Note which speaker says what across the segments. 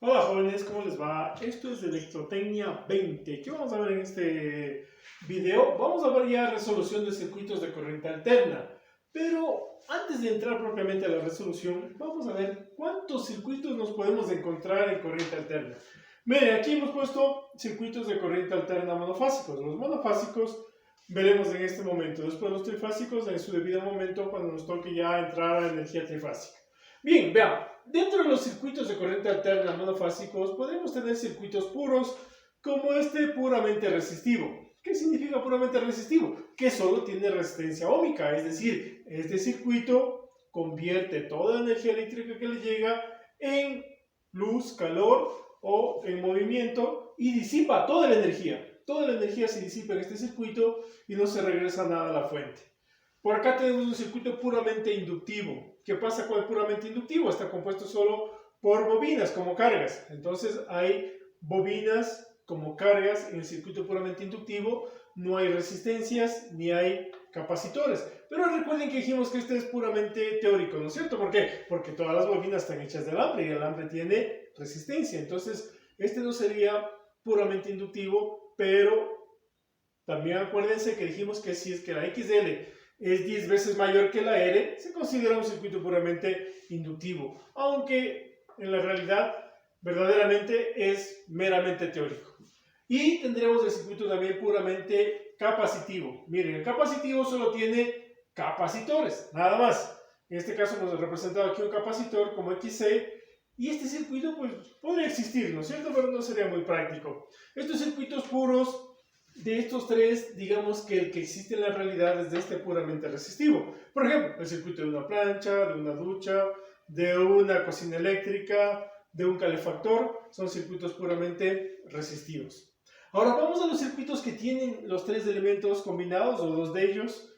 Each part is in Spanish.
Speaker 1: Hola jóvenes, ¿cómo les va? Esto es Electrotecnia 20. ¿Qué vamos a ver en este video? Vamos a ver ya resolución de circuitos de corriente alterna. Pero antes de entrar propiamente a la resolución, vamos a ver cuántos circuitos nos podemos encontrar en corriente alterna. Miren, aquí hemos puesto circuitos de corriente alterna monofásicos. Los monofásicos veremos en este momento. Después los trifásicos en su debido momento cuando nos toque ya entrar a energía trifásica. Bien, vean, dentro de los circuitos de corriente alterna monofásicos podemos tener circuitos puros como este puramente resistivo. ¿Qué significa puramente resistivo? Que solo tiene resistencia óhmica, es decir, este circuito convierte toda la energía eléctrica que le llega en luz, calor o en movimiento y disipa toda la energía. Toda la energía se disipa en este circuito y no se regresa nada a la fuente. Por acá tenemos un circuito puramente inductivo. ¿Qué pasa con el puramente inductivo? Está compuesto solo por bobinas como cargas. Entonces hay bobinas como cargas en el circuito puramente inductivo. No hay resistencias ni hay capacitores. Pero recuerden que dijimos que este es puramente teórico, ¿no es cierto? ¿Por qué? Porque todas las bobinas están hechas de alambre y el alambre tiene resistencia. Entonces este no sería puramente inductivo, pero también acuérdense que dijimos que si es que la XL es 10 veces mayor que la R, se considera un circuito puramente inductivo, aunque en la realidad verdaderamente es meramente teórico. Y tendremos el circuito también puramente capacitivo. Miren, el capacitivo solo tiene capacitores, nada más. En este caso hemos representado aquí un capacitor como XC, y este circuito pues podría existir, ¿no es cierto? Pero no sería muy práctico. Estos circuitos puros, de estos tres, digamos que el que existe en la realidad es de este puramente resistivo. Por ejemplo, el circuito de una plancha, de una ducha, de una cocina eléctrica, de un calefactor, son circuitos puramente resistivos. Ahora vamos a los circuitos que tienen los tres elementos combinados, o dos de ellos,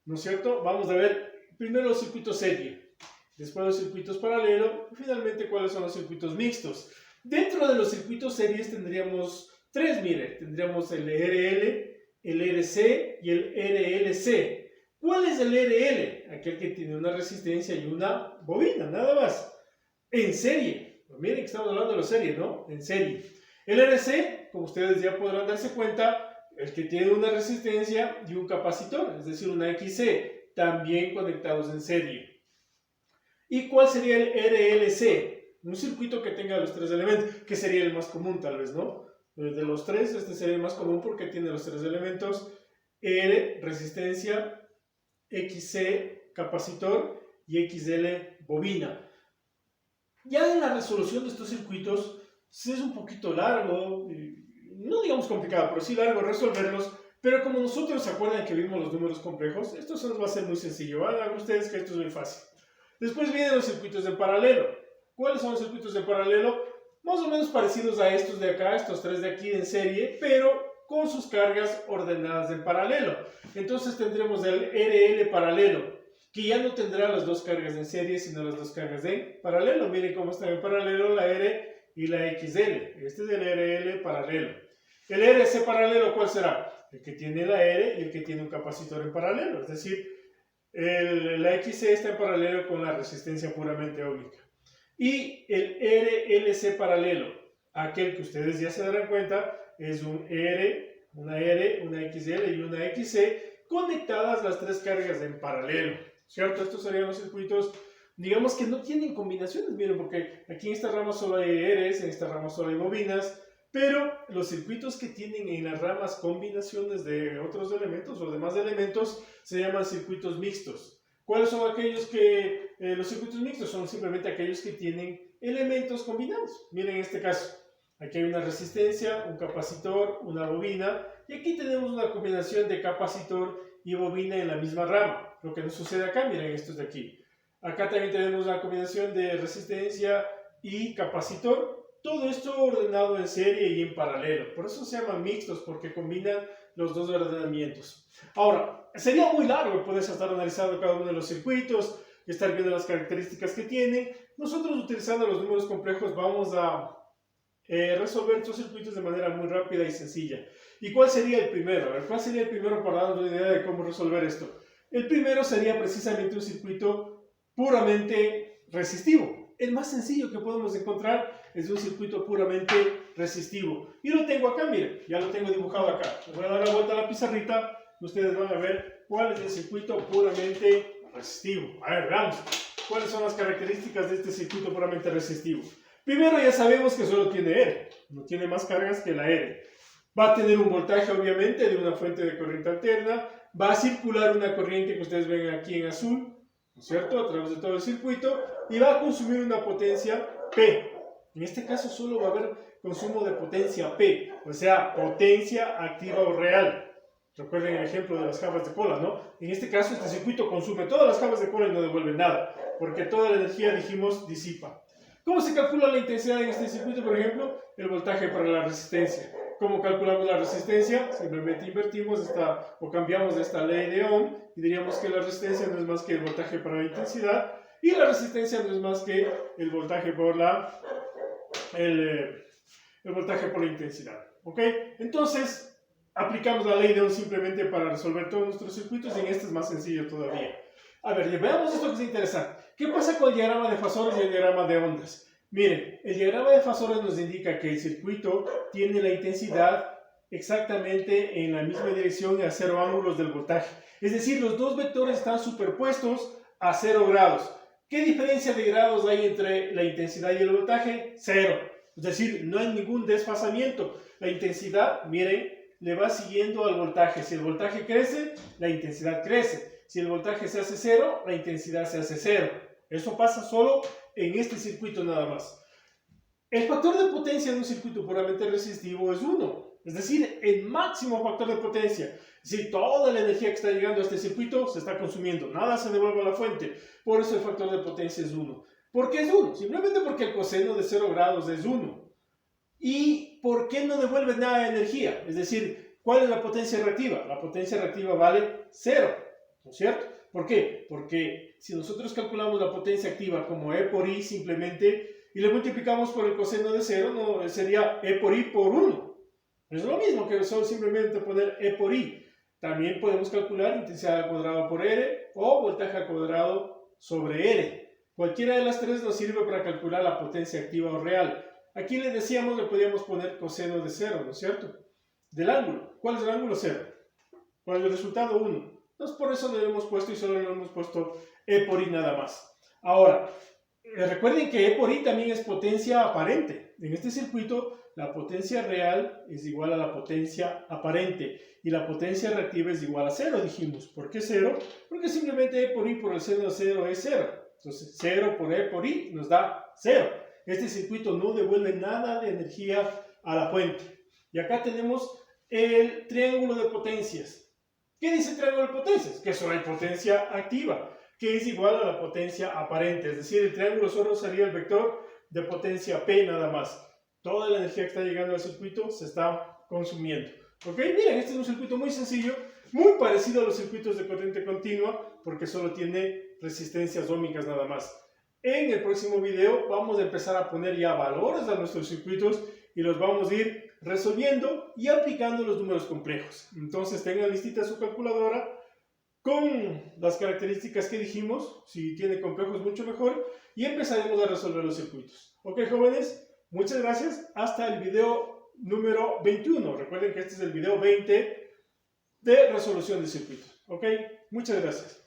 Speaker 1: ¿no es cierto? Vamos a ver primero los circuitos serie, después los circuitos paralelo, y finalmente cuáles son los circuitos mixtos. Dentro de los circuitos series tendríamos tres, mire, tendríamos el RL, el RC y el RLC. ¿Cuál es el RL? Aquel que tiene una resistencia y una bobina, nada más. En serie. Pues miren que estamos hablando de la serie, ¿no? En serie. El RC, como ustedes ya podrán darse cuenta, el que tiene una resistencia y un capacitor, es decir, una XC, también conectados en serie. ¿Y cuál sería el RLC? Un circuito que tenga los tres elementos, que sería el más común tal vez, ¿no? De los tres, este sería el más común porque tiene los tres elementos: R, resistencia, XC, capacitor, y XL, bobina. Ya en la resolución de estos circuitos es un poquito largo, no digamos complicado, pero sí largo resolverlos, pero como nosotros se acuerdan que vimos los números complejos, esto se nos va a ser muy sencillo. Hagan ustedes que esto es muy fácil. Después vienen los circuitos en paralelo. ¿Cuáles son los circuitos en paralelo? Más o menos parecidos a estos de acá, estos tres de aquí en serie, pero con sus cargas ordenadas en paralelo. Entonces tendremos el RL paralelo, que ya no tendrá las dos cargas en serie, sino las dos cargas en paralelo. Miren cómo están en paralelo la R y la XL. Este es el RL paralelo. El RC paralelo, ¿cuál será? El que tiene la R y el que tiene un capacitor en paralelo. Es decir, la XC está en paralelo con la resistencia puramente óhmica. Y el RLC paralelo, aquel que ustedes ya se darán cuenta, es un R, una XL y una XC conectadas las tres cargas en paralelo, ¿cierto? Estos serían los circuitos, digamos que no tienen combinaciones, miren, porque aquí en esta rama solo hay Rs, en esta rama solo hay bobinas, pero los circuitos que tienen en las ramas combinaciones de otros elementos o demás elementos se llaman circuitos mixtos. ¿Cuáles son aquellos que, los circuitos mixtos? Son simplemente aquellos que tienen elementos combinados. Miren en este caso, aquí hay una resistencia, un capacitor, una bobina, y aquí tenemos una combinación de capacitor y bobina en la misma rama. Lo que nos sucede acá, miren estos de aquí. Acá también tenemos una combinación de resistencia y capacitor. Todo esto ordenado en serie y en paralelo. Por eso se llaman mixtos, porque combinan los dos ordenamientos. Ahora, sería muy largo poder estar analizando cada uno de los circuitos, estar viendo las características que tienen. Nosotros, utilizando los números complejos, vamos a resolver estos circuitos de manera muy rápida y sencilla. ¿Y cuál sería el primero? A ver, ¿cuál sería el primero para darnos una idea de cómo resolver esto? El primero sería precisamente un circuito puramente resistivo. El más sencillo que podemos encontrar es un circuito puramente resistivo. Y lo tengo acá, miren, ya lo tengo dibujado acá. Les voy a dar la vuelta a la pizarrita, ustedes van a ver cuál es el circuito puramente resistivo. A ver, veamos. ¿Cuáles son las características de este circuito puramente resistivo? Primero, ya sabemos que solo tiene R, no tiene más cargas que la R. Va a tener un voltaje, obviamente, de una fuente de corriente alterna. Va a circular una corriente que ustedes ven aquí en azul, ¿no es cierto?, a través de todo el circuito, y va a consumir una potencia P. En este caso solo va a haber consumo de potencia P, o sea, potencia activa o real. Recuerden el ejemplo de las jabas de cola, ¿no? En este caso, este circuito consume todas las jabas de cola y no devuelve nada, porque toda la energía, dijimos, disipa. ¿Cómo se calcula la intensidad en este circuito? Por ejemplo, el voltaje para la resistencia. ¿Cómo calculamos la resistencia? Simplemente invertimos o cambiamos de esta ley de Ohm y diríamos que la resistencia no es más que el voltaje para la intensidad y la resistencia no es más que el voltaje por el voltaje por la intensidad. ¿Ok? Entonces, aplicamos la ley de Ohm simplemente para resolver todos nuestros circuitos y en este es más sencillo todavía. A ver, veamos esto que es interesante. ¿Qué pasa con el diagrama de fasores y el diagrama de ondas? Miren, el diagrama de fasores nos indica que el circuito tiene la intensidad exactamente en la misma dirección y a 0 ángulos del voltaje. Es decir, los dos vectores están superpuestos a 0 grados. ¿Qué diferencia de grados hay entre la intensidad y el voltaje? 0. Es decir, no hay ningún desfasamiento. La intensidad, miren, le va siguiendo al voltaje. Si el voltaje crece, la intensidad crece. Si el voltaje se hace 0, la intensidad se hace 0. Eso pasa solo en este circuito nada más. El factor de potencia de un circuito puramente resistivo es 1. Es decir, el máximo factor de potencia. Es decir, toda la energía que está llegando a este circuito se está consumiendo. Nada se devuelve a la fuente. Por eso el factor de potencia es 1. ¿Por qué es 1? Simplemente porque el coseno de 0 grados es 1. ¿Y por qué no devuelve nada de energía? Es decir, ¿cuál es la potencia reactiva? La potencia reactiva vale 0. ¿No es cierto? ¿Por qué? Porque si nosotros calculamos la potencia activa como E por I simplemente y le multiplicamos por el coseno de 0, no, sería E por I por 1. Es lo mismo que solo simplemente poner E por I. También podemos calcular intensidad al cuadrado por R o voltaje al cuadrado sobre R. Cualquiera de las tres nos sirve para calcular la potencia activa o real. Aquí le decíamos, le podíamos poner coseno de 0, ¿no es cierto? Del ángulo. ¿Cuál es el ángulo? 0. ¿Cuál es el resultado? 1. Entonces por eso le hemos puesto y solo le hemos puesto E por I nada más. Ahora, recuerden que E por I también es potencia aparente. En este circuito la potencia real es igual a la potencia aparente y la potencia reactiva es igual a 0, dijimos. ¿Por qué 0? Porque simplemente E por I por el seno de 0 es 0. Entonces 0 por E por I nos da 0. Este circuito no devuelve nada de energía a la fuente. Y acá tenemos el triángulo de potencias. ¿Qué dice el triángulo de potencias? Que solo hay potencia activa, que es igual a la potencia aparente. Es decir, el triángulo solo sería el vector de potencia P nada más. Toda la energía que está llegando al circuito se está consumiendo. ¿Ok? Miren, este es un circuito muy sencillo, muy parecido a los circuitos de corriente continua, porque solo tiene resistencias óhmicas nada más. En el próximo video vamos a empezar a poner ya valores a nuestros circuitos y los vamos a ir resolviendo y aplicando los números complejos. Entonces tengan listita su calculadora con las características que dijimos. Si tiene complejos mucho mejor y empezaremos a resolver los circuitos. Ok, jóvenes, muchas gracias. Hasta el video número 21. Recuerden que este es el video 20 de resolución de circuitos. Ok, muchas gracias.